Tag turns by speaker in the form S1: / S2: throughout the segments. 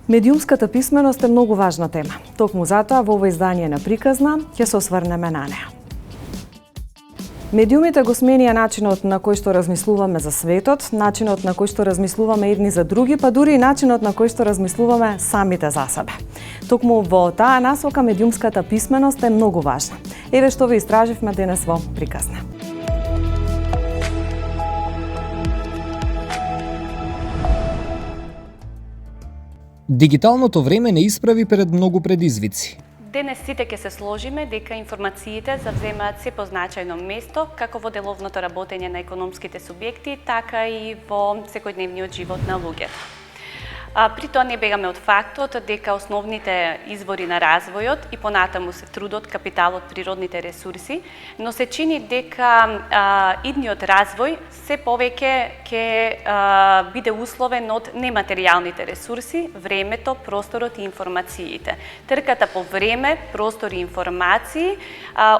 S1: Медиумската писменост е многу важна тема. Токму затоа во ово издание на Приказна ќе се осврнеме на неа. Медиумите го сменија начинот на кој што размислуваме за светот, начинот на кој што размислуваме едни за други, па дури и начинот на кој што размислуваме самите за себе. Токму во таа насока медиумската писменост е многу важна. Еве што ви истраживме денес во Приказна.
S2: Дигиталното време не исправи пред многу предизвици.
S3: Денес сите ќе се сложиме дека информациите завземаат се позначајно место како во деловното работење на економските субјекти, така и во секојдневниот живот на луѓето. При тоа не бегаме од фактот дека основните извори на развојот и понатаму се трудот, капиталот, природните ресурси, но се чини дека идниот развој се повеќе ќе биде условен од нематеријалните ресурси, времето, просторот и информациите. Трката по време, простор и информации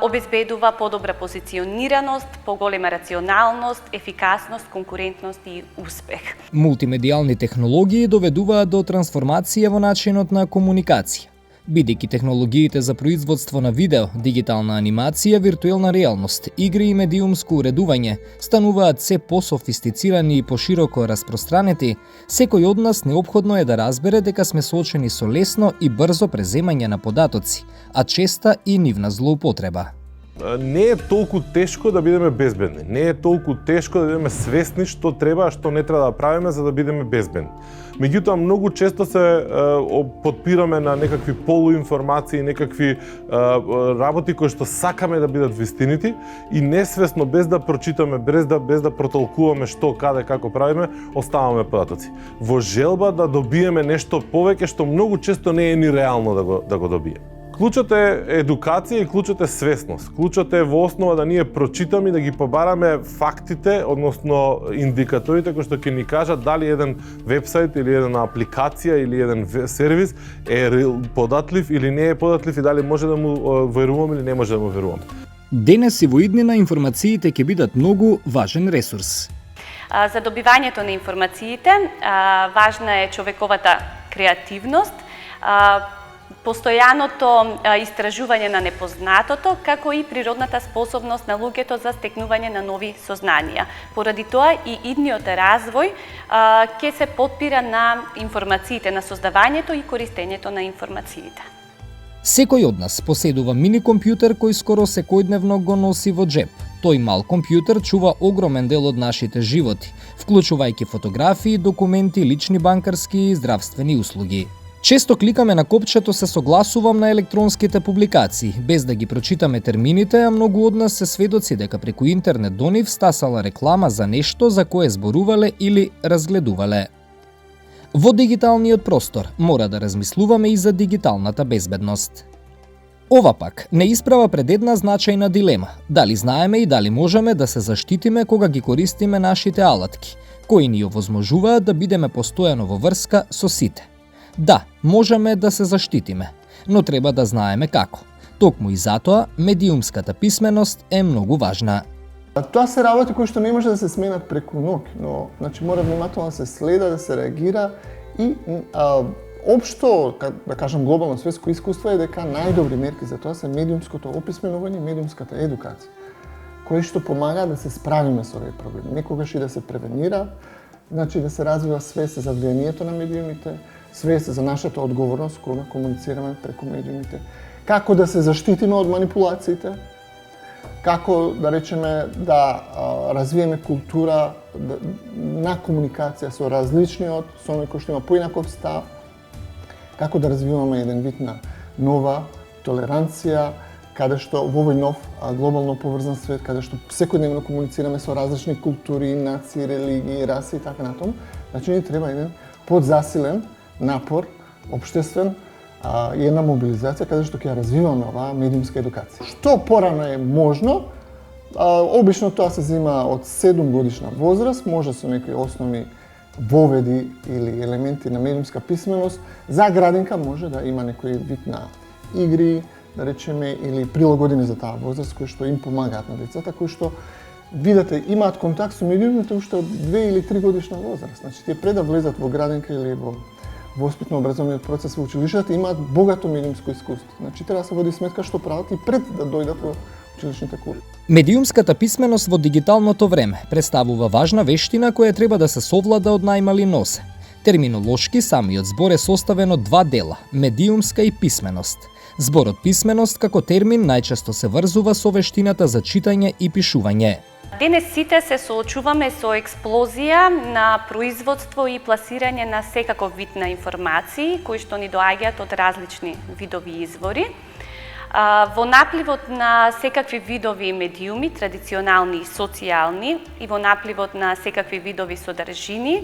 S3: обезбедува подобра позиционираност, поголема рационалност, ефикасност, конкурентност и успех.
S2: Мултимедијални технологии доведуваат до трансформација во начинот на комуникација. Бидејќи технологиите за производство на видео, дигитална анимација, виртуелна реалност, игри и медиумско уредување стануваат се пософистицирани и пошироко распространети, секој од нас неопходно е да разбере дека сме соочени со лесно и брзо преземање на податоци, а честа и нивна злоупотреба.
S4: Не е толку тешко да бидеме безбедни. Не е толку тешко да бидеме свесни што треба, а што не треба да правиме за да бидеме безбедни. Меѓутоа, многу често се подпираме на некакви полуинформации, некакви работи кои што сакаме да бидат вистинити и несвесно, без да прочитаме, без да протолкуваме што, каде, како правиме, оставаме податоци. Во желба да добиеме нешто повеќе што многу често не е ни реално да го добиеме. Клучот е едукација и клучот е свесност. Клучот е во основа да ние прочитаме и да ги побараме фактите, односно индикаторите кои што ќе ни кажат дали еден вебсайт или една апликација или еден сервис е податлив или не е податлив и дали може да му веруваме или не може да му веруваме.
S2: Денес и во иднина информациите ќе бидат многу важен ресурс.
S3: За добивањето на информациите важна е човековата креативност, постојаното истражување на непознатото, како и природната способност на луѓето за стекнување на нови сознанија. Поради тоа и идниот развој ќе се подпира на информациите, на создавањето и користењето на информациите.
S2: Секој од нас поседува мини компјутер кој скоро секојдневно го носи во джеб. Тој мал компјутер чува огромен дел од нашите животи, вклучувајќи фотографии, документи, лични банкарски и здравствени услуги. Често кликаме на копчето "се согласувам" на електронските публикации, без да ги прочитаме термините, а многу од нас се сведоци дека преку интернет до нив стасала реклама за нешто за кое зборувале или разгледувале. Во дигиталниот простор мора да размислуваме и за дигиталната безбедност. Ова пак не исправа пред една значајна дилема: дали знаеме и дали можеме да се заштитиме кога ги користиме нашите алатки, кои ни овозможуваат да бидеме постојано во врска со сите. Да, можеме да се заштитиме, но треба да знаеме како. Токму и затоа медиумската писменост е многу важна.
S5: Тоа се работи кои што не може да се сменат преку ноќ, но мора внимателно да се следа, да се реагира и општо, да кажам глобално светско искуство е дека најдобри мерки за тоа се медиумското описменување и медиумската едукација, кои што помага да се справиме со овој проблем. Некогаш и да се превенира, да се развива свест за влијанието на медиумите, свест за нашата одговорност кога комуницираме преку медиумите, како да се заштитиме од манипулациите, како да речеме да развиеме култура на комуникација со различниот, со оној кој што има поинаков став, како да развиваме еден вид на нова толеранција, каде што во овој нов глобално поврзан свет, каде што секојдневно комуницираме со различни култури, нации, религии, раси и така натаму, ни треба еден подзасилен напор, обштествен и една мобилизација каде што ќе развиваме оваа медиумска едукација. Што порано е можно, обично тоа се зема од 7 годишна возраст, може со некои основни воведи или елементи на медиумска писменост. За градинка може да има некој вид на игри, да речеме, или прилагодени за таа возраст, кои што им помагаат на децата, кои што видите, имаат контакт со медиумите уште од 2 или 3 годишна возраст. Значи, тие пред да влезат во градинка или воспитно-образовниот процес во училиштата имаат богато медиумско искуство. Значи треба да се води сметка што прават и пред да дојдат во училишните курси.
S2: Медиумската писменост во дигиталното време представува важна вештина која треба да се совлада од најмали носе. Терминолошки самиот збор е составен од два дела – медиумска и писменост. Зборот писменост како термин најчесто се врзува со вештината за читање и пишување.
S3: Денес сите се соочуваме со експлозија на производство и пласирање на секаков вид на информации кои што ни доаѓаат од различни видови извори. Во напливот на секакви видови медиуми, традиционални и социјални, и во напливот на секакви видови содржини,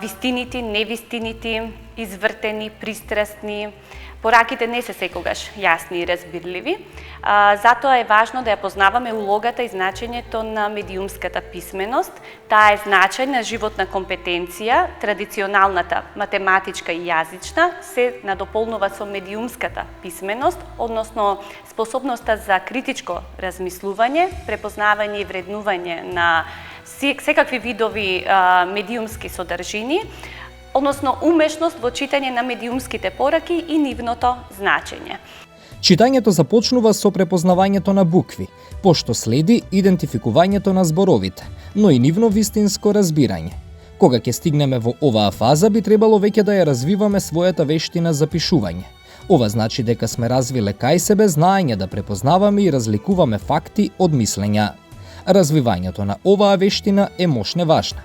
S3: вистините, невистините, извртени, пристрасни, пораките не се секогаш јасни и разбирливи. Затоа е важно да ја познаваме улогата и значењето на медиумската писменост. Таа е значајна животна компетенција, традиционалната математичка и јазична се надополнува со медиумската писменост, односно способноста за критичко размислување, препознавање и вреднување на секакви видови медиумски содржини, односно умешност во читање на медиумските пораки и нивното значење.
S2: Читањето започнува со препознавањето на букви, пошто следи идентификувањето на зборовите, но и нивно вистинско разбирање. Кога ќе стигнеме во оваа фаза, би требало веќе да ја развиваме својата вештина за пишување. Ова значи дека сме развиле кај себе знаење да препознаваме и разликуваме факти од мислења. Развивањето на оваа вештина е мошне важна.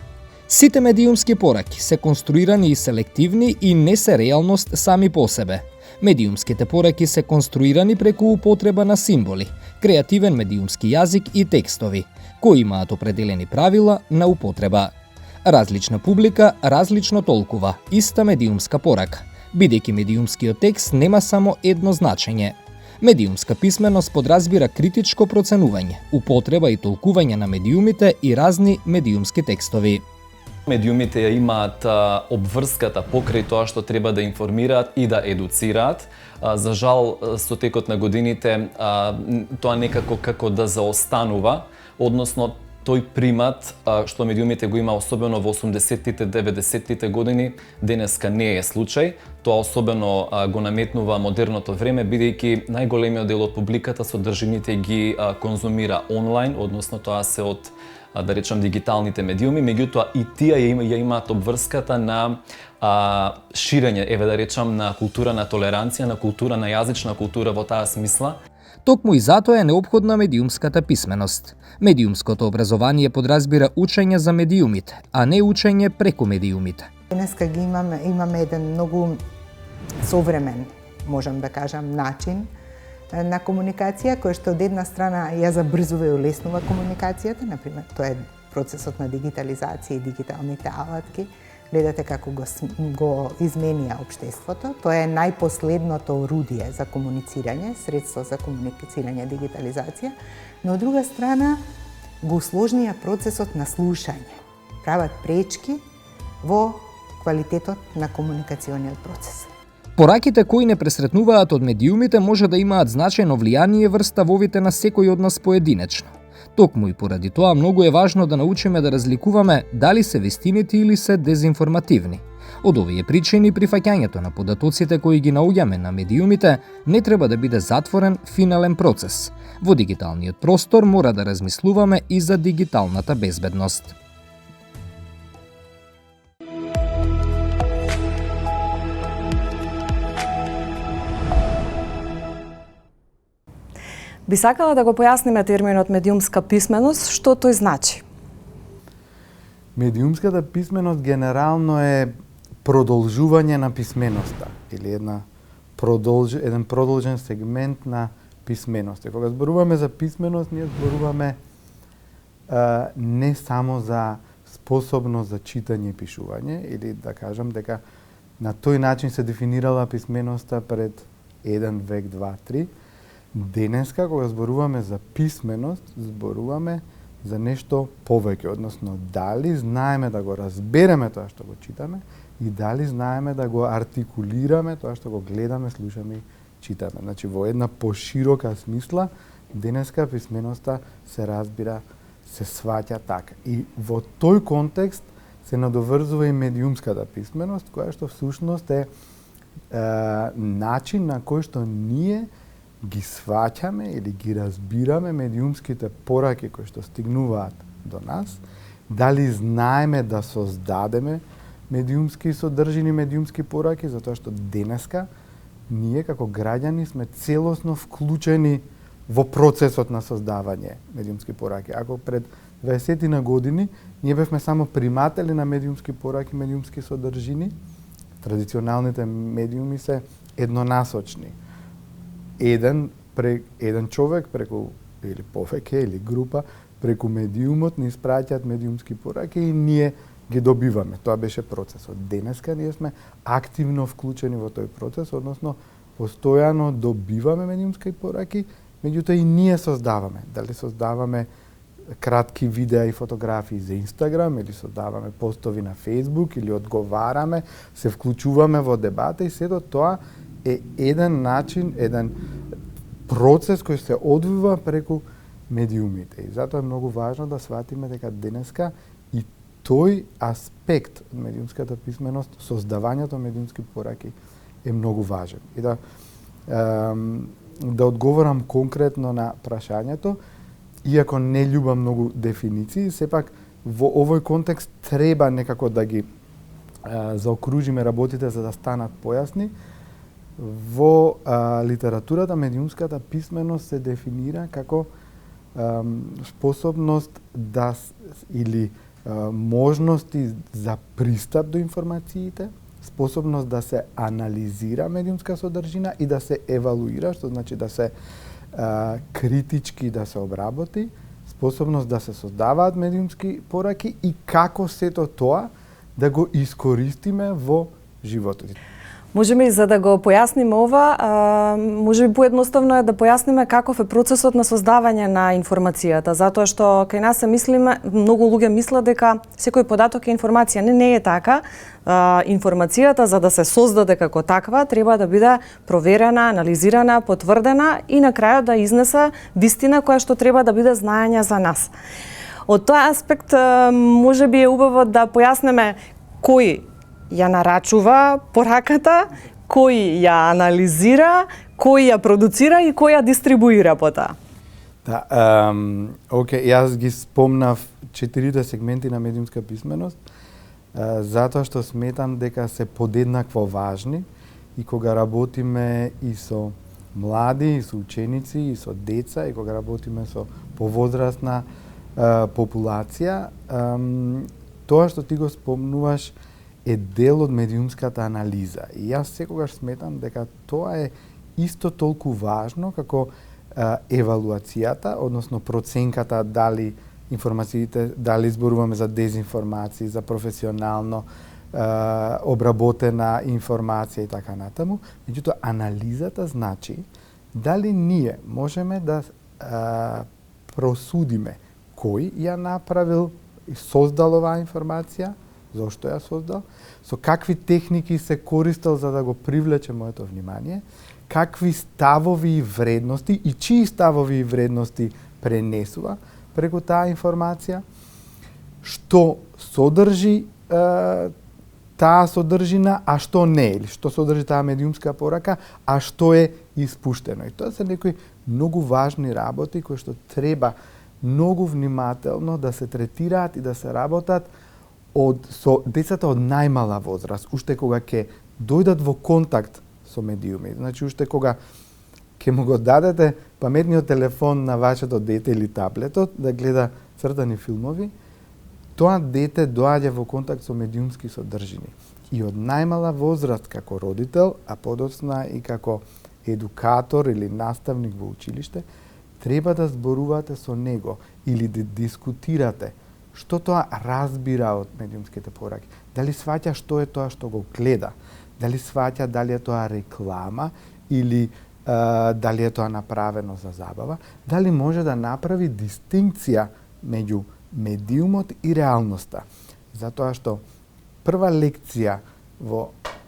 S2: Сите медиумски пораки се конструирани и селективни и не се реалност сами по себе. Медиумските пораки се конструирани преку употреба на символи, креативен медиумски јазик и текстови, кои имаат определени правила на употреба. Различна публика различно толкува иста медиумска порака, бидејќи медиумскиот текст нема само едно значење. Медиумска писменост подразбира критичко проценување, употреба и толкување на медиумите и разни медиумски текстови.
S6: Медиумите ја имаат обврската покрај тоа што треба да информираат и да едуцираат. За жал, со текот на годините тоа некако како да заостанува, односно тој примат што медиумите го има особено во 80-тите, 90-тите години, денеска не е случај. Тоа особено го наметнува модерното време, бидејќи најголемиот дел од публиката содржините ги конзумира онлайн, односно тоа се од да речам дигиталните медиуми, меѓутоа и тие ја имаат обврската на ширење, еве да речам, на култура на толеранција, на култура на јазична култура во таа смисла.
S2: Токму и затоа е неопходна медиумската писменост. Медиумското образование подразбира учење за медиумите, а не учење преку медиумите.
S7: Денеска ги имаме еден многу современ, можам да кажам, начин на комуникација, кој што од една страна ја забрзува и улеснува комуникацијата, например, тоа е процесот на дигитализација и дигиталните алатки. Гледате како го изменија општеството. Тоа е најпоследното орудие за комуницирање, средство за комуницирање, дигитализација, но од друга страна го усложнија процесот на слушање. Прават пречки во квалитетот на комуникациониот процес.
S2: Пораките кои не пресретнуваат од медиумите може да имаат значајно влијание врз ставовите на секој од нас поединечно. Токму и поради тоа многу е важно да научиме да разликуваме дали се вистините или се дезинформативни. Од овие причини прифаќањето на податоците кои ги наоѓаме на медиумите не треба да биде затворен финален процес. Во дигиталниот простор мора да размислуваме и за дигиталната безбедност.
S1: Би сакала да го појасниме терминот медиумска писменост, што тој значи?
S8: Медиумската писменост генерално е продолжување на писменоста или еден продолжен сегмент на писменоста. Кога зборуваме за писменост, ние зборуваме не само за способност за читање и пишување, или да кажам дека на тој начин се дефинирала писменоста пред 1 век, 2, 3. Денеска, кога зборуваме за писменост, зборуваме за нешто повеќе, односно дали знаеме да го разбереме тоа што го читаме и дали знаеме да го артикулираме тоа што го гледаме, слушаме и читаме. Значи, во една поширока смисла, денеска писменоста се разбира, се сваќа така. И во тој контекст се надоврзува и медиумската писменост, која што всушност е начин на кој што ние ги сваќаме или ги разбираме медиумските пораки кои што стигнуваат до нас, дали знаеме да создадеме медиумски содржини, медиумски пораки, затоа што денеска ние како граѓани сме целосно вклучени во процесот на создавање медиумски пораки. Ако пред 20 на години ние бевме само приматели на медиумски пораки, медиумски содржини, традиционалните медиуми се еднонасочни. Еден човек преку или повеќе или група преку медиумот ни испраќаат медиумски пораки и ние ги добиваме. Тоа беше процесот. Денеска ние сме активно вклучени во тој процес, односно постојано добиваме медиумски пораки, меѓутоа и ние создаваме. Дали создаваме кратки видеа и фотографии за Инстаграм, или создаваме постови на Фейсбук, или одговараме, се вклучуваме во дебата и сето тоа е еден начин, еден процес кој се одвива преку медиумите. И затоа е многу важно да сватиме дека денеска и тој аспект од медиумската писменост, создавањето медиумски пораки е многу важен. И да одговорам конкретно на прашањето, иако не љубам многу дефиниции, сепак во овој контекст треба некако да ги заокружиме работите за да станат појасни. Во литературата медиумската писменост се дефинира како способност да или можности за пристап до информациите, способност да се анализира медиумска содржина и да се евалуира, што значи да се критички да се обработи, способност да се создаваат медиумски пораки и како сето тоа да го искористиме во животот.
S1: Можеме и за да го појасниме ова, можеби поедноставно е да појасниме каков е процесот на создавање на информацијата, затоа што кај нас се мислиме, многу луѓе мислат дека секој податок е информација. Не е така. Информацијата за да се создаде како таква треба да биде проверена, анализирана, потврдена и на крајот да изнесе вистина која што треба да биде знаење за нас. Од тој аспект можеби е убаво да појаснеме кој ја нарачува пораката, кој ја анализира, кој ја продуцира и кој ја дистрибуира потоа.
S8: Да, јас ги спомнав 4 сегменти на медиумска писменост, затоа што сметам дека се подеднакво важни и кога работиме и со млади, и со ученици, и со деца, и кога работиме со повозрастна популација, тоа што ти го спомнуваш е дел од медиумската анализа. И јас секогаш сметам дека тоа е исто толку важно како евалуацијата, односно проценката дали информациите, дали зборуваме за дезинформации, за професионално обработена информација и така натаму. Меѓутоа, анализата значи дали ние можеме да просудиме кој ја направил и создал оваа информација, зошто ја создал, со какви техники се користел за да го привлече моето внимание, какви ставови и вредности и чии ставови и вредности пренесува преку таа информација, што содржи таа содржина, а што не, или што содржи таа медиумска порака, а што е испуштено. И тоа се некои многу важни работи кои што треба многу внимателно да се третираат и да се работат со децата од најмала возраст, уште кога ќе дојдат во контакт со медиуми. Значи, уште кога ќе му го дадете паметниот телефон на вашето дете или таблетот да гледа цртани филмови, тоа дете доаѓа во контакт со медиумски содржини. И од најмала возраст како родител, а подоцна и како едукатор или наставник во училиште, треба да зборувате со него или да дискутирате што тоа разбира од медиумските пораки. Дали сваќа што е тоа што го гледа, дали сваќа дали е тоа реклама или дали е тоа направено за забава, дали може да направи дистинкција меѓу медиумот и реалноста. Затоа што прва лекција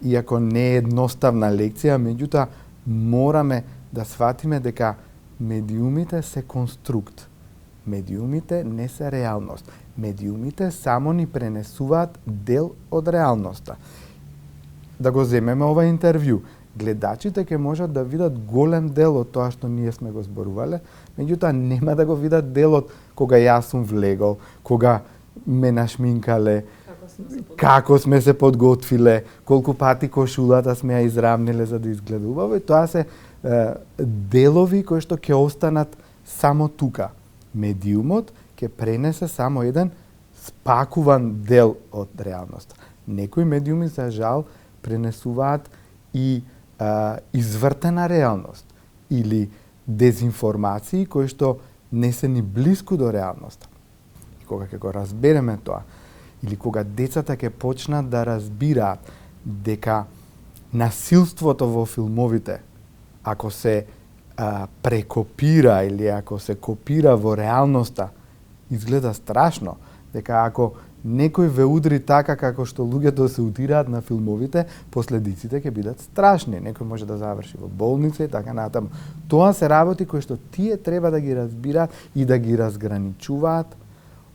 S8: иако не е едноставна лекција, меѓутоа мораме да сватиме дека медиумите се конструкт. Медиумите не се реалност. Медиумите само ни пренесуваат дел од реалноста. Да го земеме ова интервју, гледачите ќе можат да видат голем дел од тоа што ние сме го зборувале, меѓутоа нема да го видат делот кога јас сум влегол, кога ме нашминкале, како сме се подготвиле, колку пати кошулата сме ја израмниле за да изгледа убаво. Тоа се делови кои што ќе останат само тука. Медиумот ќе пренесе само еден спакуван дел од реалноста. Некои медиуми, за жал, пренесуваат и извртена реалност или дезинформации кои што не се ни блиску до реалноста. И кога ќе го разбереме тоа, или кога децата ќе почнат да разбираат дека насилството во филмовите, ако се прекопира или ако се копира во реалноста, изгледа страшно, дека ако некој ве удри така како што луѓето се удираат на филмовите, последиците ќе бидат страшни. Некој може да заврши во болница и така натаму. Тоа се работи кои што тие треба да ги разбираат и да ги разграничуваат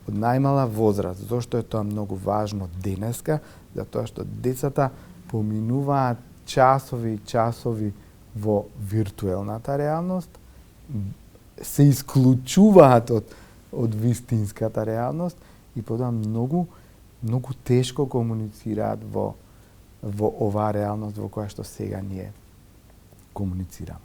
S8: од најмала возраст. Зошто е тоа многу важно денеска? Затоа што децата поминуваат часови и часови во виртуелната реалност, се исклучуваат од вистинската реалност и потоа многу тешко комуницираат во оваа реалност во која што сега ние комуницираме.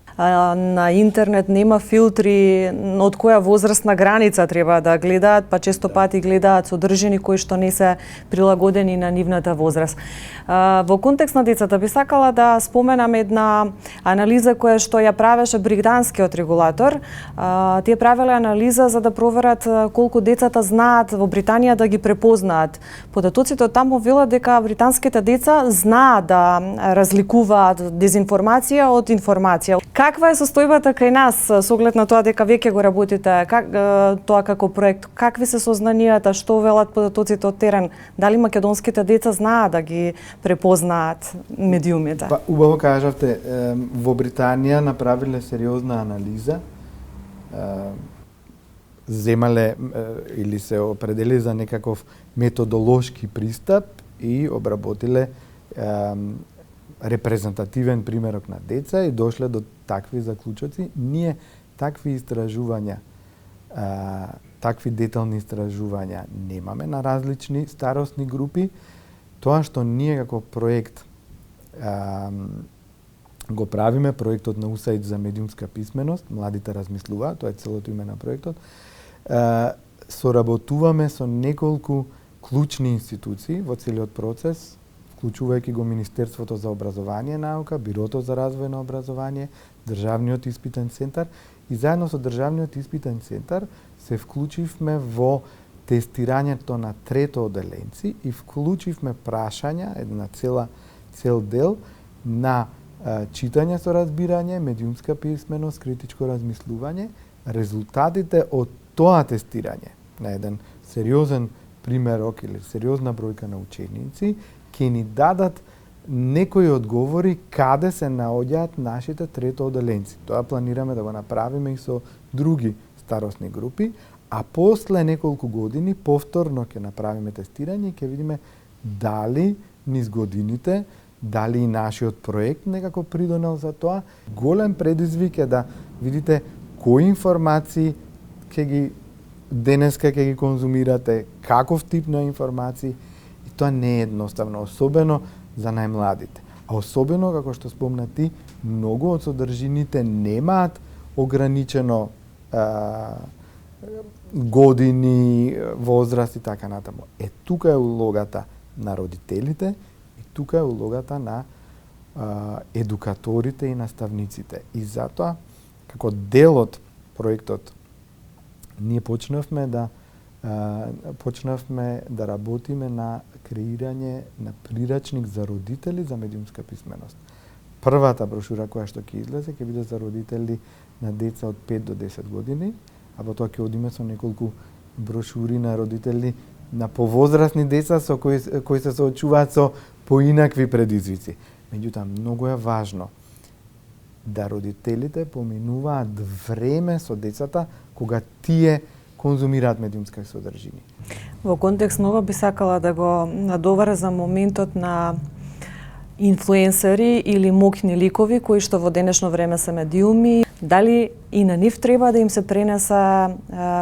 S1: На интернет нема филтри од која возрастна граница треба да гледаат, па често пати гледаат содржини кои што не се прилагодени на нивната возраст. Во контекст на децата би сакала да споменам една анализа која што ја правеше британскиот регулатор. Тие правеле анализа за да проверат колку децата знаат во Британија да ги препознаат. Податоците од таму велат дека британските деца знаат да разликуваат дезинформација од информација. Каква е состојбата кај нас со оглед на тоа дека веќе го работите тоа како проект? Какви се сознанијата, што велат податоците од терен? Дали македонските деца знаат да ги препознаат медиумите?
S8: Па, убаво кажавте, во Британија направиле сериозна анализа, земале или се определи за некаков методолошки пристап и обработиле репрезентативен примерок на деца и дошле до такви заклучоци. Ние такви истражувања, такви детални истражувања немаме на различни старосни групи. Тоа што ние како проект го правиме, проектот на USAID за медиумска писменост, младите размислуваат, тоа е целото име на проектот, соработуваме со неколку клучни институции во целиот процес, вклучувајќи го Министерството за образование и наука, Бирото за развој на образование, Државниот испитен центар и заедно со Државниот испитен центар се вклучивме во тестирањето на трето оделенци и вклучивме прашања, една цел дел на читање со разбирање, медиумска писменост, критичко размислување, резултатите од тоа тестирање на еден сериозен примерок или сериозна бројка на ученици ќе ни дадат некои одговори каде се наоѓаат нашите трето оделенци. Тоа планираме да го направиме и со други старосни групи, а после неколку години повторно ќе направиме тестирање и ќе видиме дали низ годините, дали и нашиот проект некако придонел за тоа. Голем предизвик е да видите кои информации денеска ќе ги конзумирате, каков тип на информации. И тоа не е едноставно, особено за најмладите. А особено, како што спомна ти, многу од содржините немаат ограничено години, возраст и така натаму. Тука е улогата на родителите и тука е улогата на едукаторите и наставниците. И затоа, како дел од проектот, ние почнавме да работиме на креирање на прирачник за родители за медиумска писменост. Првата брошура која што ќе излезе ќе биде за родители на деца од 5 до 10 години, а потоа ќе одиме со неколку брошури на родители на повозрастни деца со кои се соочуваат со поинакви предизвици. Меѓутоа, многу е важно да родителите поминуваат време со децата кога конзумираат медиумска содржини.
S1: Во контекст на ова би сакала да го надоврзам моментот на инфлуенсери или моќни ликови кои што во денешно време се медиуми. Дали и на нив треба да им се пренеса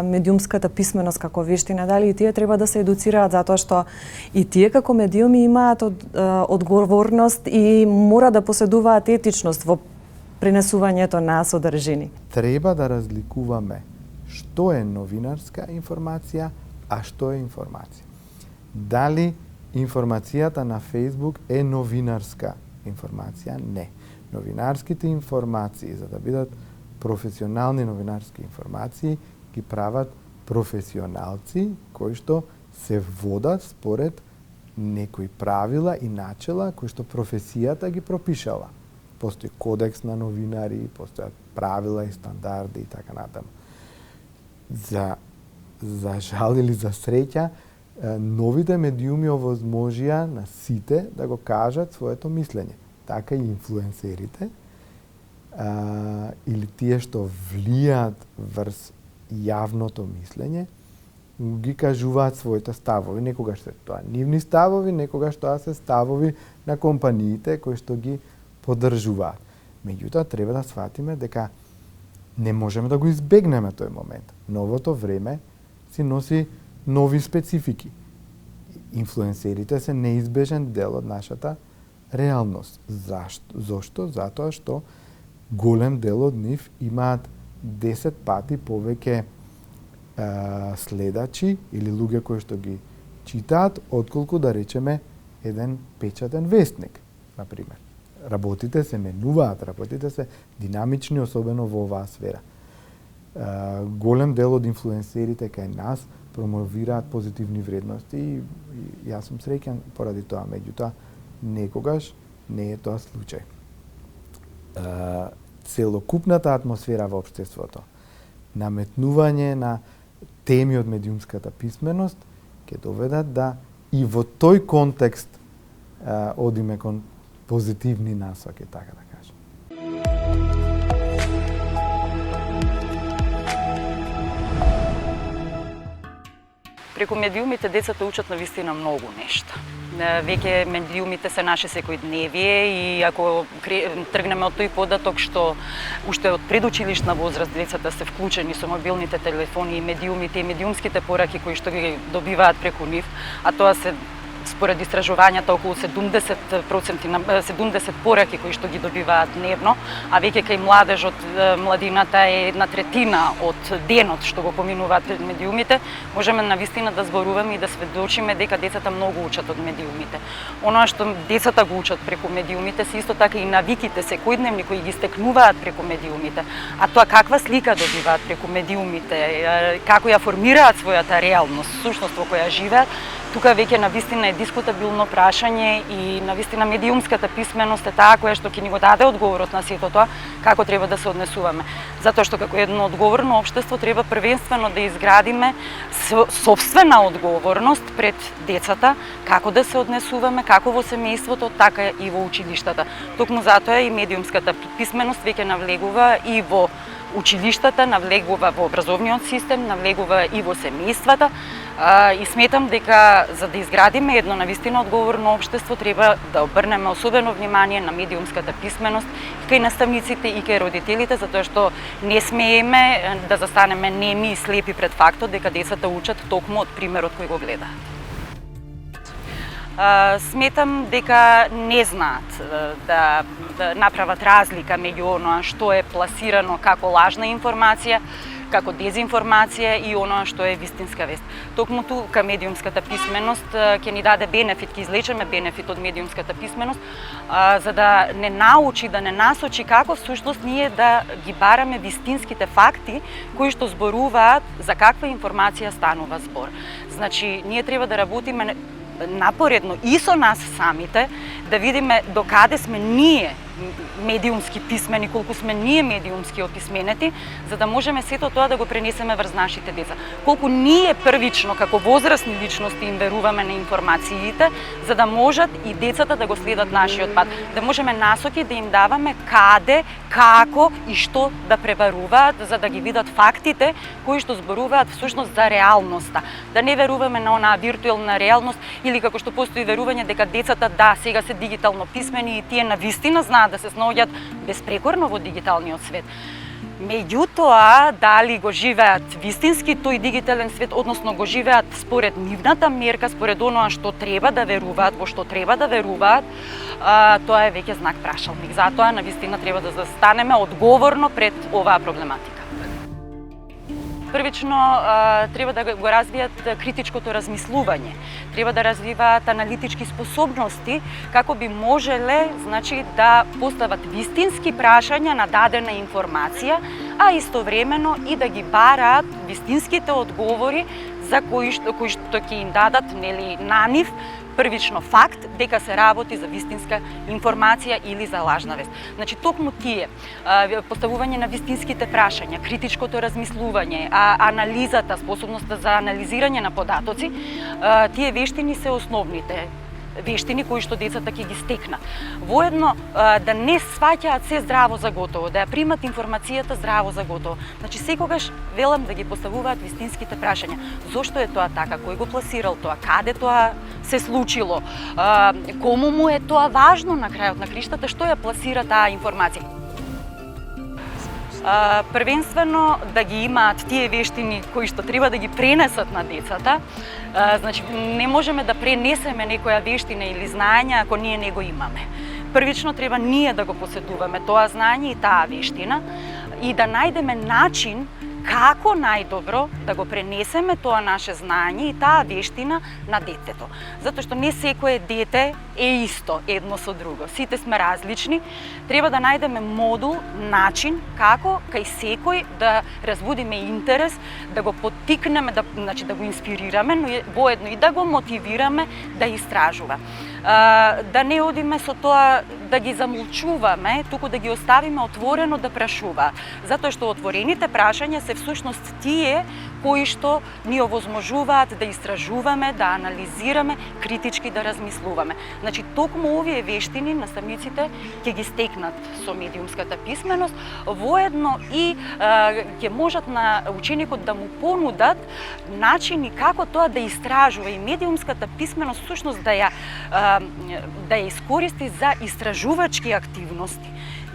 S1: медиумската писменост како вештина, дали и тие треба да се едуцираат затоа што и тие како медиуми имаат одговорност и мора да поседуваат етичност во пренесувањето на содржини.
S8: Треба да разликуваме што е новинарска информација, а што е информација. Дали информацијата на Facebook е новинарска информација? Не. Новинарските информации, за да бидат професионални новинарски информации, ги прават професионалци кои што се водат според некои правила и начела кои што професијата ги пропишала. Постои кодекс на новинари, постојат правила и стандарди и така натаму. За жал или за среќа, новите медиуми овозможија на сите да го кажат своето мислење. Така и инфлуенсерите, или тие што влијаат врз јавното мислење, ги кажуваат своите ставови. Некогаш се тоа нивни ставови, некогаш тоа се ставови на компаниите кои што ги поддржуваат. Меѓутоа, треба да сватиме дека не можеме да го избегнеме тој момент. Новото време си носи нови специфики. Инфлуенсерите се неизбежен дел од нашата реалност. Зошто? Затоа што голем дел од нив имаат 10 пати повеќе следачи или луѓе кои што ги читаат, отколку да речеме еден печатен вестник, например. Работите се менуваат, работите се динамични, особено во оваа сфера. Голем дел од инфлуенсерите кај нас промовираат позитивни вредности и јас сум среќен поради тоа, меѓутоа некогаш не е тоа случај. Целокупната атмосфера во општеството, наметнување на теми од медиумската писменост ќе доведат да и во тој контекст одиме кон позитивни насоки, така да кажем.
S9: Преку медиумите децата учат навистина многу нешта. Веќе медиумите се наше секојдневие и ако тргнеме од тој податок што уште од предучилишна возраст децата се вклучени со мобилните телефони и медиумите и медиумските пораки кои што ги добиваат преку нив, а тоа се според истражувањата околу 70% пораки кои што ги добиваат дневно, а веќе кај младежот, младината е 1/3 од денот што го поминуваат пред медиумите, можеме навистина да зборуваме и да сведочиме дека децата многу учат од медиумите. Оноа што децата го учат преку медиумите се исто така и навиките секојдневни кои ги стекнуваат преку медиумите. А тоа каква слика добиваат преку медиумите, како ја формираат својата реалност, сушност во која живеат, тука веќе навистина е дискутабилно прашање и навистина медиумската писменост е таа која што ќе ни го даде одговорот на сето тоа како треба да се однесуваме. Затоа што како едно одговорно општество треба првенствено да изградиме сопствена одговорност пред децата како да се однесуваме како во семејството, така и во училиштата. Токму затоа и медиумската писменост веќе навлегува и во училиштата, навлегува во образовниот систем, навлегува и во семејствата. И сметам дека за да изградиме едно навистина одговорно општество треба да обрнеме особено внимание на медиумската писменост кај наставниците и кај родителите, затоа што не смееме да застанеме неми и слепи пред фактот дека децата учат токму од примерот кој го гледаат. Сметам дека не знаат да направат разлика меѓу оноа што е пласирано како лажна информација, како дезинформација и оноа што е вистинска вест. Токму тука медиумската писменост ќе ни даде бенефит, ќе излечеме бенефит од медиумската писменост, за да не научи, да не насочи како всушност ние да ги бараме вистинските факти кои што зборуваат за каква информација станува збор. Значи, ние треба да работиме напоредно и со нас самите, да видиме докаде сме ние медиумски писмени, колку сме ние медиумски описменети, за да можеме сето тоа да го пренесеме врз нашите деца. Колку ние првично како возрастни личности им веруваме на информациите, за да можат и децата да го следат нашиот пат, да можеме насоки да им даваме каде, како и што да пребаруваат, за да ги видат фактите кои што зборуваат всушност за реалноста. Да не веруваме на онаа виртуелна реалност или како што постои верување дека децата да сега се дигитално писмени и тие навистина знаат да се снаоѓаат безпрекорно во дигиталниот свет. Меѓутоа, дали го живеат вистински тој дигитален свет, односно го живеат според нивната мерка, според оноа што треба да веруваат, во што треба да веруваат, тоа е веќе знак прашалник. Затоа навистина треба да застанеме одговорно пред оваа проблематика. Првично, треба да го развијат критичкото размислување. Треба да развиваат аналитички способности како би можеле, значи, да постават вистински прашања на дадена информација, а истовремено и да ги бараат вистинските одговори за кои што ќе им дадат, нели, на нив првично факт дека се работи за вистинска информација или за лажна вест. Значи, токму тие, поставување на вистинските прашања, критичкото размислување, анализата, способноста за анализирање на податоци, тие вештини се основните вештини кои што децата ќе ги стекнат. Воедно да не сваќаат се здраво за готово, да ја примат информацијата здраво за готово. Значи секогаш велам да ги поставуваат вистинските прашања. Зошто е тоа така? Кој го пласирал тоа? Каде тоа се случило? Кому му е тоа важно на крајот на криштата? Што ја пласира таа информација? Првенствено да ги имаат тие вештини кои што треба да ги пренесат на децата. Значи, не можеме да пренесеме некоја вештина или знаење ако ние не го имаме. Првично треба ние да го поседуваме тоа знаење и таа вештина и да најдеме начин како најдобро да го пренесеме тоа наше знаење и таа вештина на детето. Затоа што не секое дете е исто едно со друго. Сите сме различни. Треба да најдеме модул, начин како кај секој да разбудиме интерес, да го поттикнеме, значи да го инспирираме, но воедно и да го мотивираме да истражува. Да не одиме со тоа да ги замолчуваме, туку да ги оставиме отворено да прашуваат. Затоа што отворените прашања се всушност тие кои што ни овозможуваат да истражуваме, да анализираме, критички да размислуваме. Значи, токму овие вештини наставниците ќе ги стекнат со медиумската писменост, воедно и ќе можат на ученикот да му понудат начини како тоа да истражува и медиумската писменост всушност да ја искористи за истражувачки активности.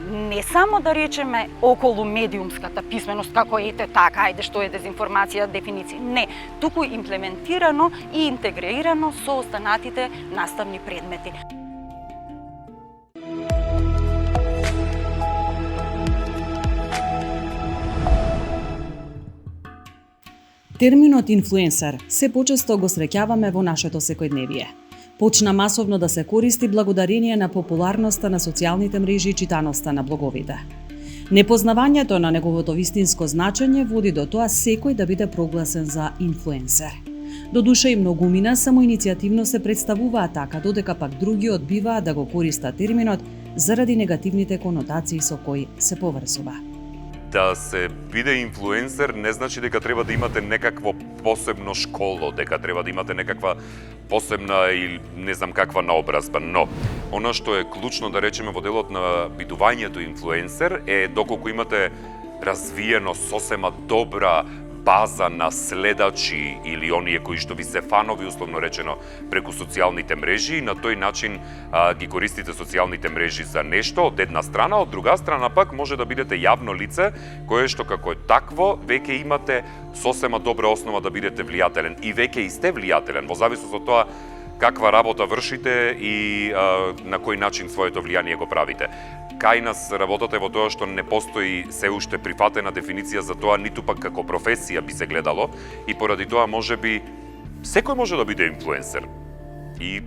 S9: Не само да речеме околу медиумската писменост, како ете така, ајде што е дезинформација, дефиниција. Не, туку имплементирано и интегрирано со останатите наставни предмети.
S10: Терминот инфлуенсер се почесто го среќаваме во нашето секојдневие. Почна масовно да се користи благодарение на популарноста на социјалните мрежи и читаноста на блоговите. Непознавањето на неговото вистинско значење води до тоа секој да биде прогласен за инфлуенсер. Додуша и многумина самоиницијативно се представуваат така, додека пак други одбиваат да го користат терминот заради негативните конотации со кои се поврзува.
S11: Да се биде инфлуенсер не значи дека треба да имате некакво посебно школо, дека треба да имате некаква посебна или не знам каква наобразба, но она што е клучно да речеме во делот на бидувањето инфлуенсер е доколку имате развиено сосема добра база на следачи или оние кои што ви се фанови, условно речено, преку социјалните мрежи и на тој начин ги користите социјалните мрежи за нешто од една страна, од друга страна пак може да бидете јавно лице кое што како е такво веќе имате сосема добра основа да бидете влијателен и веќе и сте влијателен во зависност од тоа каква работа вршите и на кој начин своето влијание го правите. Кај нас работата е во тоа што не постои се уште прифатена дефиниција за тоа, ниту пак како професија би се гледало и поради тоа можеби секој може да биде инфлуенсер и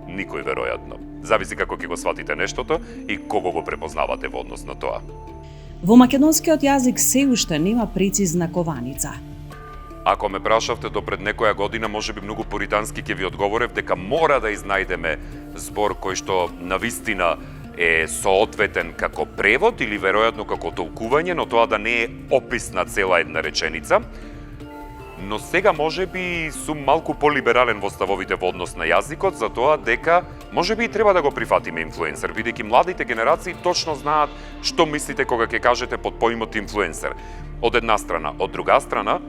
S11: никој веројатно. Зависи како ќе го сватите нештото и кого го препознавате во однос на тоа.
S10: Во македонскиот јазик се уште нема прецизна кованица.
S11: Ако ме прашавте до пред некоја година, можеби многу пуритански ќе ви одговорев дека мора да изнајдеме збор кој што навистина е соодветен како превод или веројатно како толкување, но тоа да не е опис на цела една реченица. Но сега можеби сум малку полиберален во ставовите во однос на јазикот, за тоа дека можеби и треба да го прифатиме инфлуенсер, бидејќи младите генерации точно знаат што мислите кога ќе кажете под поимот инфлуенсер. Од една страна, од друга страна,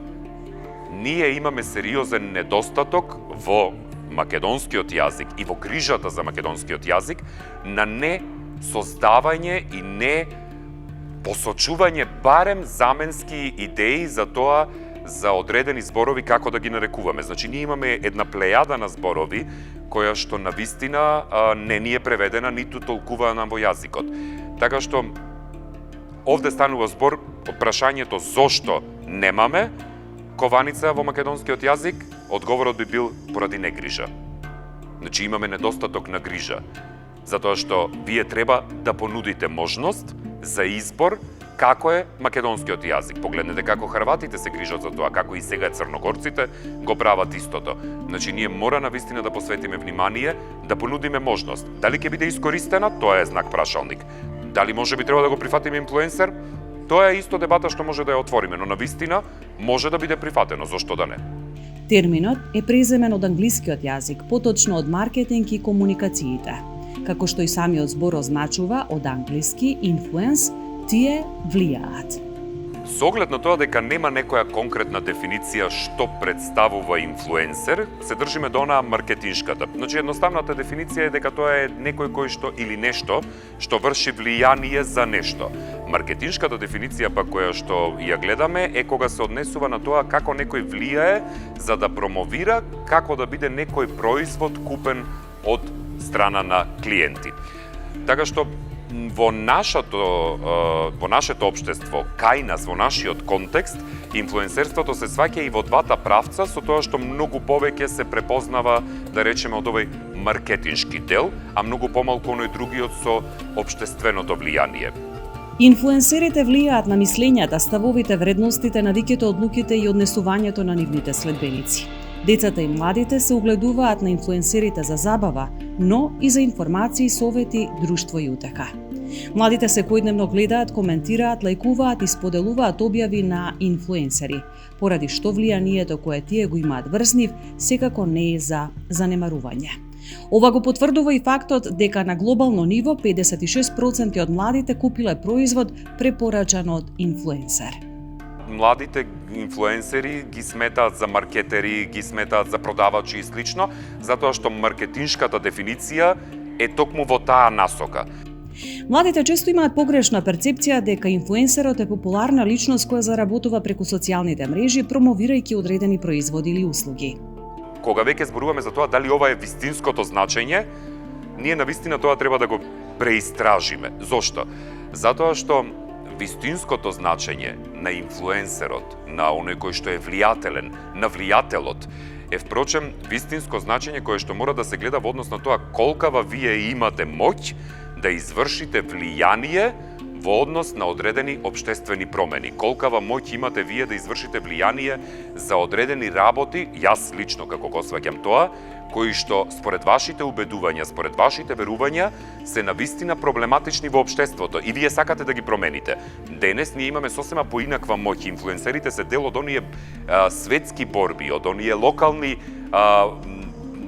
S11: ние имаме сериозен недостаток во македонскиот јазик и во грижата за македонскиот јазик на не создавање и не посочување барем заменски идеи за тоа за одредени зборови како да ги нарекуваме. Значи, ние имаме една плејада на зборови која што на вистина не ни е преведена ниту толкувана во јазикот. Така што овде станува збор прашањето зошто немаме кованица во македонскиот јазик, одговорот би бил поради негрижа. Значи, имаме недостаток на грижа, затоа што вие треба да понудите можност за избор како е македонскиот јазик. Погледнете како хрватите се грижат за тоа, како и сега црногорците го прават истото. Значи, ние мора навистина да посветиме внимание, да понудиме можност. Дали ќе биде искористена, тоа е знак прашалник. Дали може би треба да го прифатиме инфлуенсер? Тоа е исто дебата што може да ја отвориме, но навистина може да биде прифатено, зошто да не?
S10: Терминот е преземен од англискиот јазик, поточно од маркетинг и комуникациите. Како што и самиот збор означува од англиски influence, тие влијаат.
S11: Со оглед на тоа дека нема некоја конкретна дефиниција што представува инфлуенсер, се држиме до онаа маркетиншката. Значи, едноставната дефиниција е дека тоа е некој кој што или нешто што врши влијание за нешто. Маркетиншката дефиниција па која што ја гледаме е кога се однесува на тоа како некој влијае за да промовира како да биде некој производ купен од страна на клиенти. Така што во нашето општество, кај нас, во нашиот контекст, инфлуенсерството се сваќа и во двата правца, со тоа што многу повеќе се препознава, да речеме, од овој маркетиншки дел, а многу помалку оној другиот со општественото влијание.
S10: Инфлуенсерите влијаат на мислењата, ставовите, вредностите, навиките, одлуките и однесувањето на нивните следбеници. Децата и младите се угледуваат на инфлуенсерите за забава, но и за информации, совети, друштво и утеха. Младите секојдневно гледаат, коментираат, лајкуваат и споделуваат објави на инфлуенсери, поради што влијанието кое тие го имаат врз нив секако не е за занемарување. Ова го потврдува и фактот дека на глобално ниво 56% од младите купиле производ препорачан од инфлуенсер.
S11: Младите инфлуенсери ги сметаат за маркетери, ги сметаат за продавачи и слично, затоа што маркетиншката дефиниција е токму во таа насока.
S10: Младите често имаат погрешна перцепција дека инфлуенсерот е популарна личност која заработува преку социјалните мрежи, промовирајќи одредени производи или услуги.
S11: Кога веќе зборуваме за тоа дали ова е вистинското значење, ние навистина тоа треба да го преистражиме. Зошто? Затоа што вистинското значење на инфлуенсерот, на оној кој што е влијателен, на влијателот, е впрочем вистинско значење кое што мора да се гледа во однос на тоа колкава вие имате моќ да извршите влијание во однос на одредени општествени промени. Колкава моќ имате вие да извршите влијание за одредени работи, јас лично како го сваќам тоа, кои што според вашите убедувања, според вашите верувања се навистина проблематични во општеството и вие сакате да ги промените. Денес ние имаме сосема поинаква моќ. Инфлуенсерите се дел од оние светски борби, од оние локални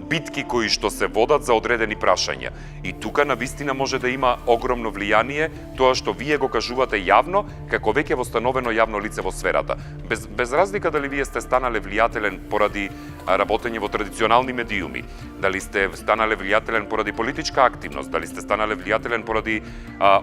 S11: битки кои што се водат за одредени прашања. И тука навистина може да има огромно влијание тоа што вие го кажувате јавно, како веќе востановено јавно лице во сферата. Без разлика дали вие сте станале влијателен поради работење во традиционални медиуми, дали сте станале влијателен поради политичка активност, дали сте станале влијателен поради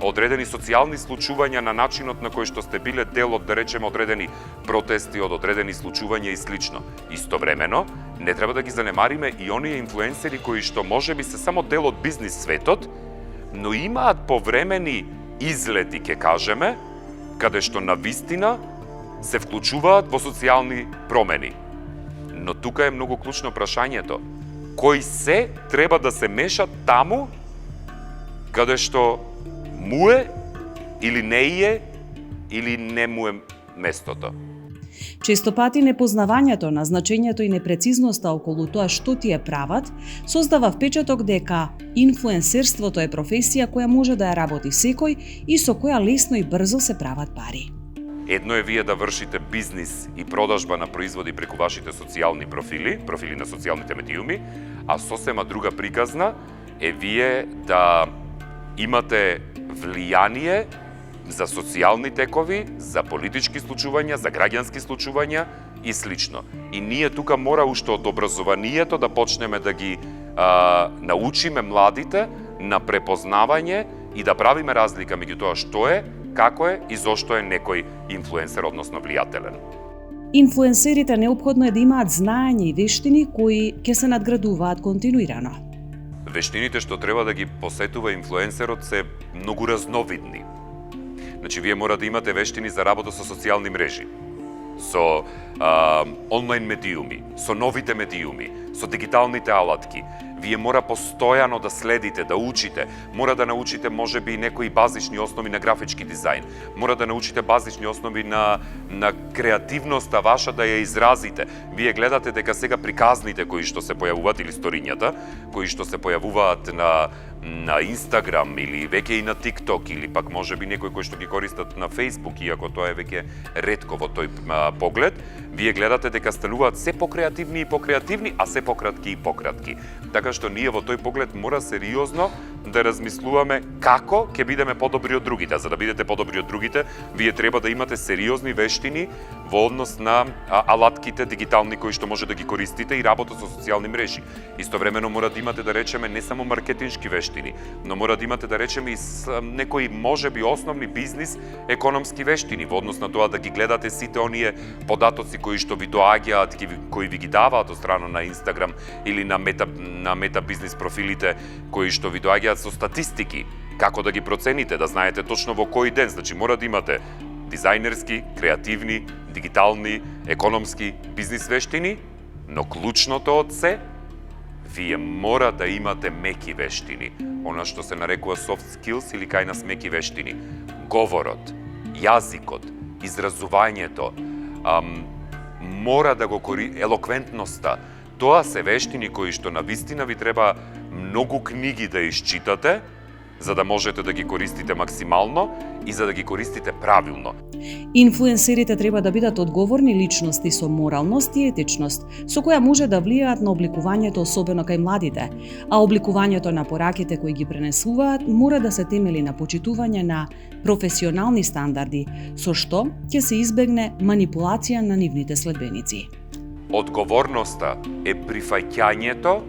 S11: одредени социјални случувања на начинот на кој што сте биле дел од, да речеме, одредени протести, од одредени случувања и слично. Истовремено, не треба да ги занемариме и оние инфлуенсери кои што можеби се само дел од бизнис светот, но имаат повремени излети, ке кажеме, каде што навистина се вклучуваат во социјални промени. Но тука е многу клучно прашањето. Кој се треба да се меша таму каде што му е или не е или не му е местото?
S10: Често пати непознавањето на значењето и непрецизноста околу тоа што тие прават, создава впечаток дека инфлуенсерството е професија која може да ја работи секој и со која лесно и брзо се прават пари.
S11: Едно е вие да вршите бизнис и продажба на производи преку вашите социјални профили на социјалните медиуми, а сосема друга приказна е вие да имате влијание за социјални текови, за политички случувања, за граѓански случувања и слично. И ние тука мора уште од образованието да почнеме да ги научиме младите на препознавање и да правиме разлика меѓу тоа што е, како е и зошто е некој инфлуенсер, односно влијателен.
S10: Инфлуенсерите неопходно е да имаат знаење и вештини кои ќе се надградуваат континуирано.
S11: Вештините што треба да ги посетува инфлуенсерот се многу разновидни. Значи, вие мора да имате вештини за работа со социјални мрежи, со онлайн медиуми, со новите медиуми, со дигиталните алатки. Вие мора постојано да следите, да учите. Мора да научите можеби некои базични основи на графички дизајн. Мора да научите базични основи на креативноста ваша да ја изразите. Вие гледате дека сега приказните кои што се појавуваат или сторињата, кои што се појавуваат на Инстаграм или веќе и на ТикТок или пак можеби некои кои што ги користат на Фејсбук, иако тоа е веќе ретко во тој поглед, вие гледате дека стануваат се покреативни и покреативни, а се пократки и пократки. Така што ние во тој поглед мора сериозно да размислуваме како ќе бидеме подобри од другите. За да бидете подобри од другите, вие треба да имате сериозни вештини во однос на алатките дигитални кои што може да ги користите и работа со социјални мрежи. Истовремено мора да имате, да речеме, не само маркетиншки вештини, но мора да имате, да речеме, и некои можеби основни бизнис економски вештини во однос на тоа да ги гледате сите оние податоци кои што ви доаѓаат, кои ви ги даваат од страна на Инстаграм или на мета бизнис профилите кои што ви доаѓаат со статистики, како да ги процените, да знаете точно во кој ден. Значи мора да имате дизајнерски, креативни, дигитални, економски бизнис вештини, но клучното од се, вие мора да имате меки вештини, она што се нарекува soft skills или кај нас меки вештини. Говорот, јазикот, изразувањето, мора да го елоквентноста. Тоа се вештини кои што навистина ви треба многу книги да исчитате, за да можете да ги користите максимално и за да ги користите правилно.
S10: Инфлуенсерите треба да бидат одговорни личности со моралност и етичност, со која може да влијаат на обликувањето особено кај младите, а обликувањето на пораките кои ги пренесуваат мора да се темели на почитување на професионални стандарди, со што ќе се избегне манипулација на нивните следбеници.
S11: Одговорноста е прифаќањето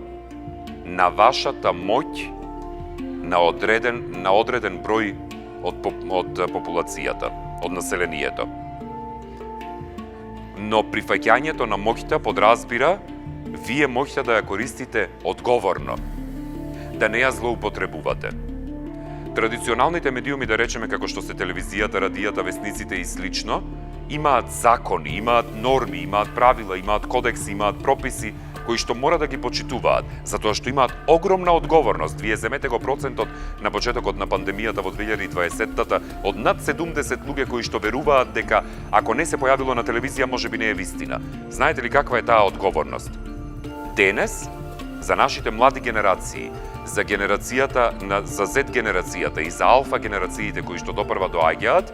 S11: на вашата моќ на одреден број од популацијата, од населението. Но прифаќањето на моќта подразбира вие моќта да ја користите одговорно, да не ја злоупотребувате. Традиционалните медиуми, да речеме како што се телевизијата, радијата, весниците и слично, имаат закони, имаат норми, имаат правила, имаат кодекси, имаат прописи кои што мора да ги почитуваат, затоа што имаат огромна одговорност. Вие земете го процентот на почетокот на пандемијата во 2020-та од над 70 луѓе кои што веруваат дека ако не се појавило на телевизија, можеби не е вистина. Знаете ли каква е таа одговорност? Денес, за нашите млади генерации, за генерацијата, за Z генерацијата и за алфа генерациите кои што допрва доаѓаат,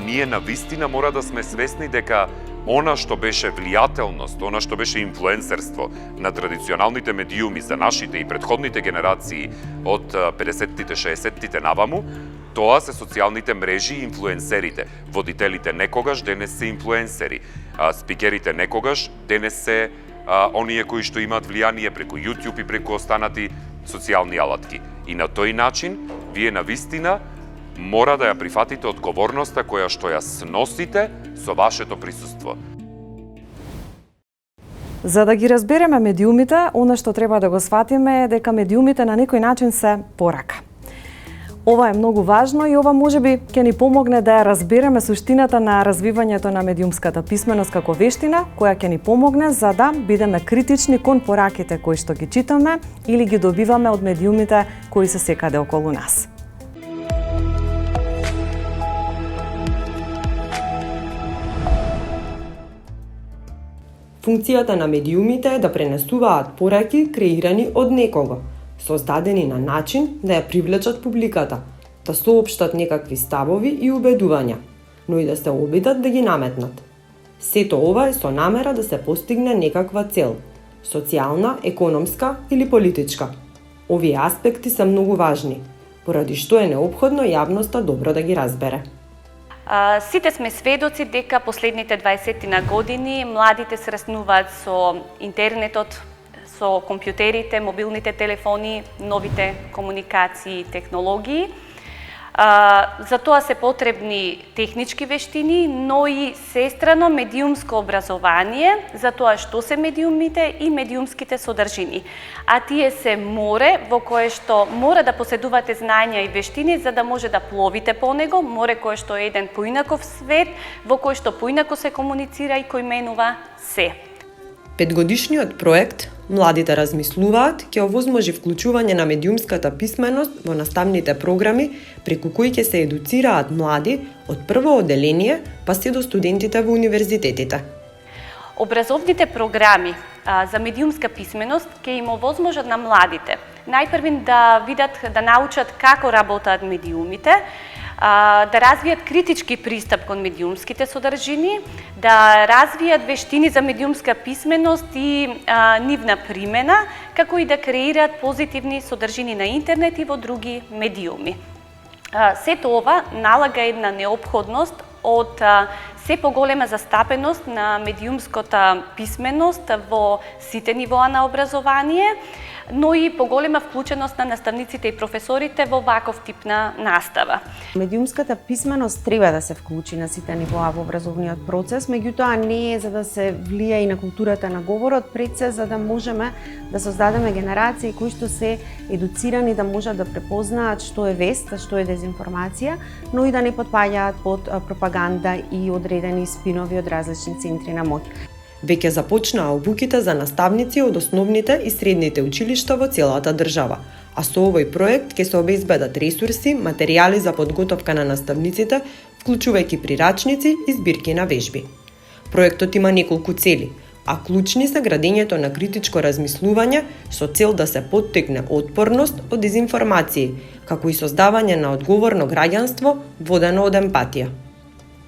S11: ние на вистина мора да сме свесни дека она што беше влијателност, она што беше инфлуенсерство на традиционалните медиуми за нашите и претходните генерации од 50-тите, 60-тите наваму, тоа се социјалните мрежи и инфлуенсерите. Водителите некогаш, денес се инфлуенсери. Спикерите некогаш, денес се оние кои што имаат влијание преку YouTube и преку останати социјални алатки. И на тој начин, вие на вистина мора да ја прифатите одговорноста која што ја сносите со вашето присуство.
S1: За да ги разбереме медиумите, она што треба да го сватиме е дека медиумите на некој начин се порака. Ова е многу важно и ова можеби ќе ни помогне да ја разбереме суштината на развивањето на медиумската писменост како вештина, која ќе ни помогне за да бидеме критични кон пораките кои што ги читаме или ги добиваме од медиумите кои се секаде околу нас.
S12: Функцијата на медиумите е да пренесуваат пораки креирани од некого, создадени на начин да ја привлечат публиката, да соопштат некакви ставови и убедувања, но и да се обидат да ги наметнат. Сето ова е со намера да се постигне некаква цел – социјална, економска или политичка. Овие аспекти се многу важни, поради што е неопходно јавноста добро да ги разбере.
S3: Сите сме сведоци дека последните 20 години младите среснуваат со интернетот, со компјутерите, мобилните телефони, новите комуникации и технологии. За тоа се потребни технички вештини, но и сестрано медиумско образование за тоа што се медиумите и медиумските содржини. А тие се море во кое што мора да поседувате знања и вештини за да може да пловите по него, море кое што е еден поинаков свет, во кој што поинако се комуницира и кој менува се.
S12: Петгодишниот проект Младите размислуваат ќе овозможи вклучување на медиумската писменост во наставните програми, преку кои ќе се едуцираат млади од прво оделение па се до студентите во универзитетите.
S3: Образовните програми за медиумска писменост ќе им овозможат на младите најпрвин да видат, да научат како работат медиумите, да развијат критички пристап кон медиумските содржини, да развијат вештини за медиумска писменост и нивна примена, како и да креираат позитивни содржини на интернет и во други медиуми. Сето ова налага една неопходност од се поголема застапеност на медиумската писменост во сите нивоа на образование, но и поголема вклученост на наставниците и професорите во ваков тип на настава.
S13: Медиумската писменост треба да се вклучи на сите нивоа во образовниот процес, меѓутоа не е за да се влија и на културата на говорот, пред се за да можеме да создадеме генерации кои што се едуцирани да можат да препознаат што е вест, што е дезинформација, но и да не потпаѓаат под пропаганда и одредени спинови од различни центри на моќ.
S12: Веќе започнаа обуките за наставници од основните и средните училишта во целата држава, а со овој проект ќе се обезбедат ресурси, материјали за подготовка на наставниците, вклучувајќи прирачници и збирки на вежби. Проектот има неколку цели, а клучни се градењето на критичко размислување со цел да се поттикне отпорност од дезинформации, како и создавање на одговорно граѓанство водено од емпатија.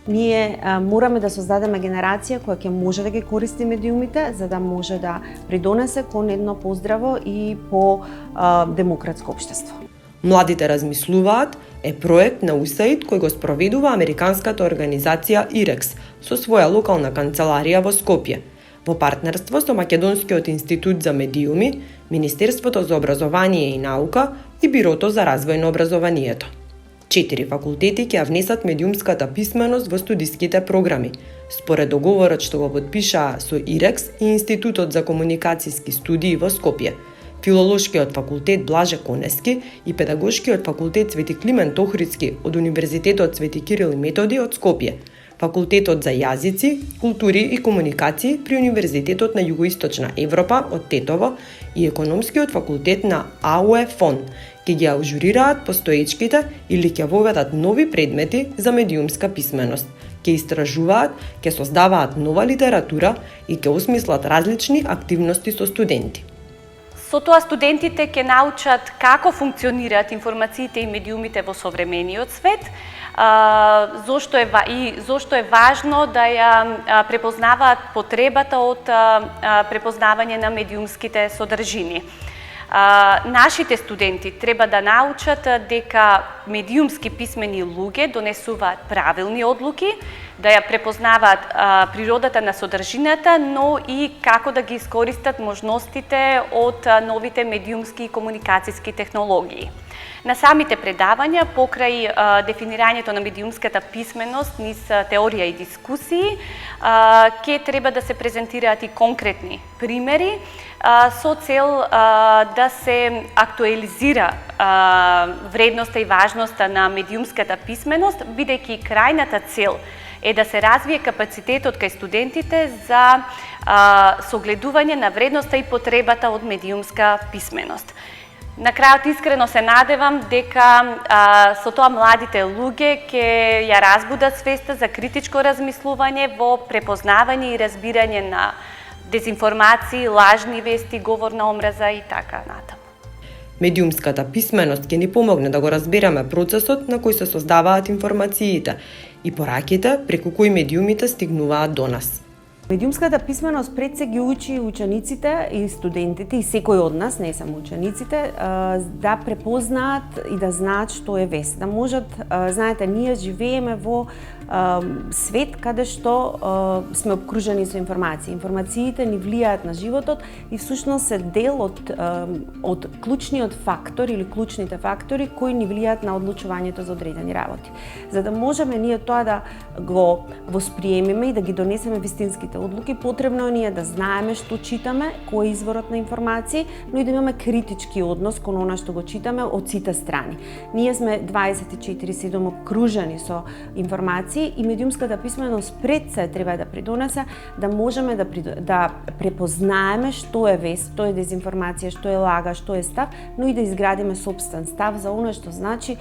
S13: Ние мораме да создадеме генерација која ќе може да ги користи медиумите, за да може да придонесе кон едно поздраво и демократско општество.
S12: Младите размислуваат е проект на USAID кој го спроведува американската организација IREX со своја локална канцеларија во Скопје, во партнерство со Македонскиот институт за медиуми, Министерството за образование и наука и Бирото за развој на образованието. 4 факултети ќе ја внесат медиумската писменост во студиските програми, според договорот што го потпишаа со IREX и Институтот за комуникацијски студии во Скопје, Филолошкиот факултет Блаже Конески и Педагошкиот факултет Свети Климент Охридски од Универзитетот Свети Кирил и Методи од Скопје, Факултетот за јазици, култури и комуникации при Универзитетот на Југоисточна Европа од Тетово и Економскиот факултет на АУЕ ФОН, ќе ги ажурираат постоечките или ќе воведат нови предмети за медиумска писменост, ќе истражуваат, ќе создаваат нова литература и ќе осмислат различни активности со студенти.
S3: Со тоа студентите ќе научат како функционираат информациите и медиумите во современиот свет, зошто е важно да ја препознаваат потребата од препознавање на медиумските содржини. Нашите студенти треба да научат дека медиумски писмени луѓе донесуваат правилни одлуки, да ја препознаваат природата на содржината, но и како да ги искористат можностите од новите медиумски и комуникацијски технологии. На самите предавања, покрај дефинирањето на медиумската писменост низ теорија и дискусии, ќе треба да се презентираат и конкретни примери со цел да се актуализира вредноста и важноста на медиумската писменост, бидејќи крајната цел е да се развие капацитетот кај студентите за согледување на вредноста и потребата од медиумска писменост. На крајот искрено се надевам дека со тоа младите луѓе ќе ја разбудат свеста за критичко размислување во препознавање и разбирање на дезинформации, лажни вести, говор на омраза и така натаму.
S12: Медиумската писменост ќе ни помогне да го разбереме процесот на кој се создаваат информациите и пораките преку кои медиумите стигнуваат до нас.
S13: Медиумската писменост пред се ги учи учениците и студентите и секој од нас, не само учениците, да препознаат и да знаат што е вест. Да можат, знаете, ние живееме во свет каде што сме обкружени со информации. Информациите ни влијаат на животот и всушност се дел од клучниот фактор или клучните фактори кои ни влијаат на одлучувањето за одредени работи. За да можеме ние тоа да го восприемиме и да ги донесеме вистинските одлуки, потребно е ние да знаеме што читаме, кој е изворот на информации, но и да имаме критички однос кон она што го читаме од сите страни. Ние сме 24/7 обкружени со информации и медиумската писменост пред се треба да придонесе да можеме да препознаеме што е вест, што е дезинформација, што е лага, што е став, но и да изградиме сопствен став за оно што значи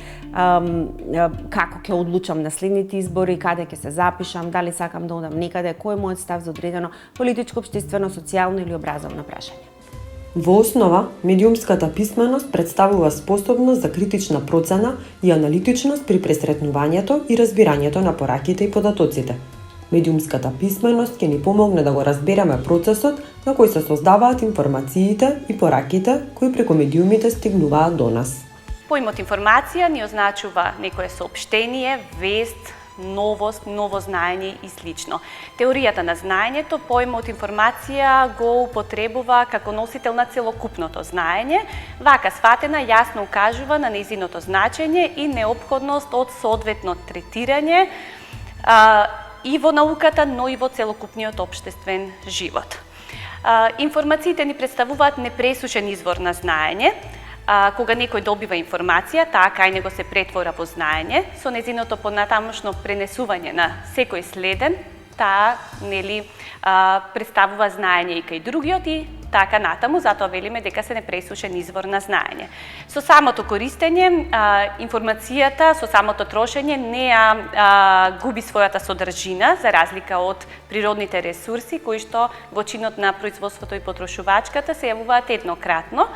S13: како ќе одлучам на следните избори, каде ќе се запишам, дали сакам да одам некаде, кој е мојот став за одредено политичко, општествено, социјално или образовно прашање.
S12: Во основа, медиумската писменост представува способност за критична процена и аналитичност при пресретнувањето и разбирањето на пораките и податоците. Медиумската писменост ќе ни помогне да го разбереме процесот на кој се создаваат информациите и пораките кои преку медиумите стигнуваат до нас.
S3: Поимот информација ни означува некое соопштение, вест, новост, ново знаење и слично. Теоријата на знаењето поимот информација го употребува како носител на целокупното знаење, вака сватена јасно укажува на нејзиното значење и неопходност од соодветно третирање и во науката, но и во целокупниот општествен живот. Информациите ни представуваат непресушен извор на знаење. Кога некој добива информација, таа кај него се претвора во знаење, со нејзиното понатамошно пренесување на секој следен, таа представува знаење и кај другиот и така натаму, затоа велиме дека се непресушен извор на знаење. Со самото користење, информацијата, со самото трошење не губи својата содржина, за разлика од природните ресурси, кои што во чинот на производството и потрошувачката се јавуваат еднократно.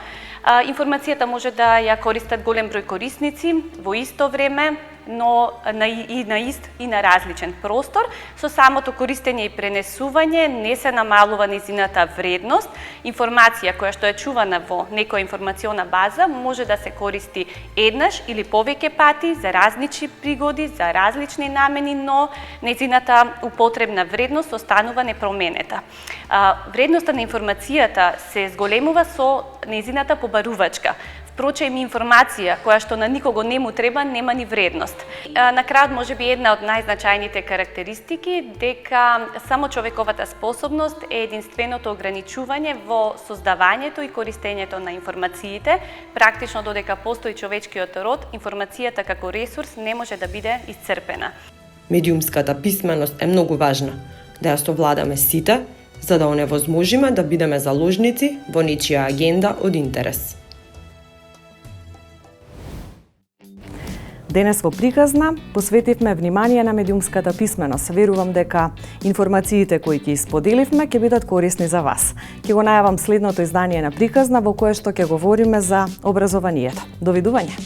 S3: Информацијата може да ја користат голем број корисници во исто време, но на ист и на различен простор. Со самото користење и пренесување не се намалува нејзината вредност. Информација која што е чувана во некоја информациона база може да се користи еднаш или повеќе пати за различни пригоди, за различни намени, но нејзината употребна вредност останува непроменета. Вредноста на информацијата се зголемува со нејзината побарувачка. Впрочем, информација која што на никого не му треба, нема ни вредност. На крајот може би една од најзначајните карактеристики дека само човековата способност е единственото ограничување во создавањето и користењето на информациите. Практично додека постои човечкиот род, информацијата како ресурс не може да биде исцрпена.
S12: Медиумската писменост е многу важна, да ја совладаме сите, за да оневозможиме да бидеме заложници во нечија агенда од интерес.
S1: Денес во приказна посветивме внимание на медиумската писменост. Верувам дека информациите кои ќе исподеливме ќе бидат корисни за вас. Ќе го најавам следното издание на приказна во кое што ќе говориме за образованието. Довидување!